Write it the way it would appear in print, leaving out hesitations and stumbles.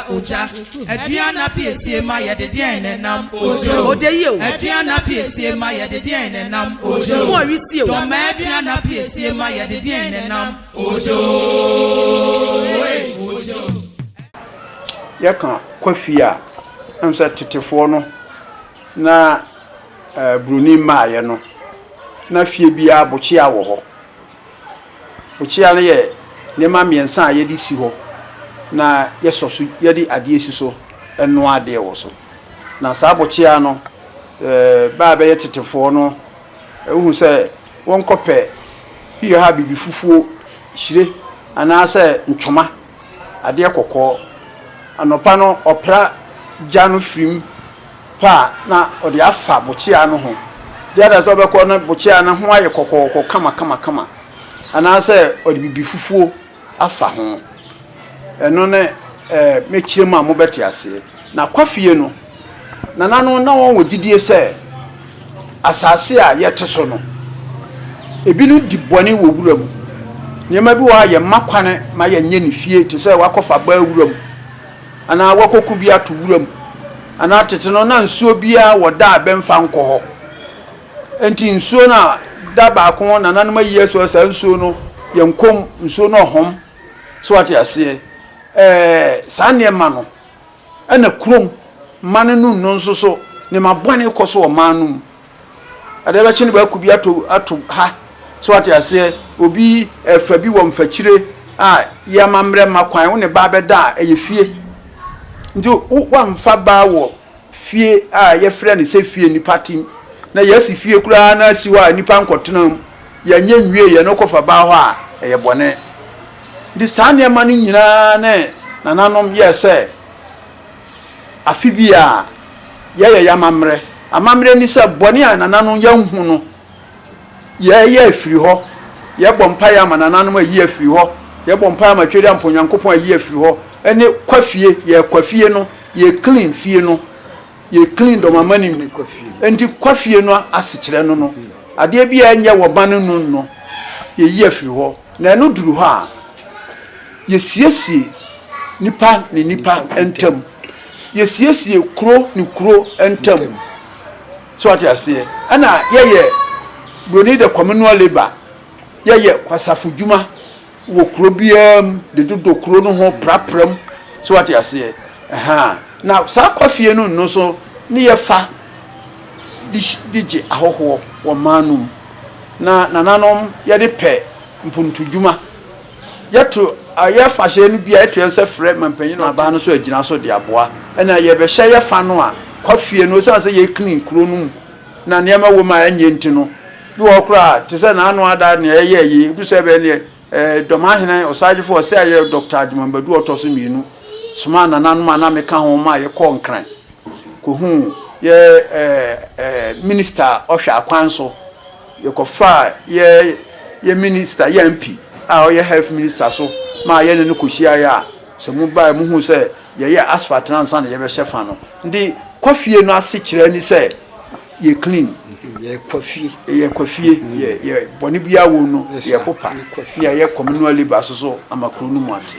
Oja. AduanaPiesie ma ye de den nam. Odeyo. AduanaPiesie ma ye de den nam. Mo arisio. DORMAA AduanAPiesie ma ye de den nam. Yaka Kwafie a amsa tetefo no na bruni maaye no na fie bia bochia wo ho bochia no ye ne ma miensa a ye di si ho na ye soso ye di ade si so eno ade wo so na sa bochia no ba be ye tetefo no ehu se won kope pie ha bibi fufuo hire ana se ntwoma ade kokko anopa no opra janu frim pa na odi afa bochia no ho dia da so be ko na bochia na ho aye kokko kama ana se odi bibi fufuo afa ho eno ne mechire ma mo beti ase na Kwafie no na nanu na won wogidie se asase a yete so no ebinu di boni wo wuram nyema bi wa ye makwane ma ye nye ne fie te se wakofa ba wuram ana wakoku bi ato wuram ana tete no na nsuo bia woda abemfa nko ho enti nsuo na da ba ko na nanom ayi so sa nsuo no yenkom nsuo no hom so ate ase sa ne ma no ana krom mane nu no nso so ne mabone koso o manum ade ba chine ba ku bi ato ha so ate ase obi efa bi wo mfachire a ya mamre makwan wo ne ba beda eye fie njo wa mfa ba wo fie a ye frɛ ne se fie ni patim na yesi fie kura na siwa nipa nkotena ya nya nwie ye no kofa ba ho a eye bone di sane ma ni nyina ne nananom ye se afibia ye ya amamre ni se bone a nananom ya hu no ye afiri ho ye bompa ya nananom ayi afiri ho ye bompa ma twede amponyankopon ayi afiri ho ene Kwafie ye Kwafie no ye clean fie no ye clean do mamani ni Kwafie enti Kwafie no asekire no ade bia nya wo ban no ye yi afiri ho na eno duru ho a ye siesie nipa ni nipa entam ye siesie kro ni kro entam so ati ase ana ye broni de communal labor ye kwasafu djuma wo kro biam de dodo kro no ho prapram so ati ase na sa Kwafie no so ni ye fa dije ahoho wo manum na nananom ye de pe mpuntu djuma yeto aye fa hye no bia eto ense frɛ mampanyi no aba no so agina so de aboa na ye be hye ye fa no a Kwafie no so ase ye clean kro no na ne ma wo ma anye ntino bi wo kra te se na anu ada ne ye yi du se be ne DORMAA Aduanahene osagefo se aye Dr. Adjumambadu otoso mienu soma na nanu ma na meka ho ma ye ko nkran ko hu ye minister ohwa akwanso ye ko fa ye minister ye MP a o ye health minister so ma ye ne ko hia ya se mu ba mu hu se ye asphalt transan ye be shefa no ndi Kwafie no ase kire ni se ye clean ye Kwafie ye boni bia wo no ye popa ye communal labor so amakro no mu ate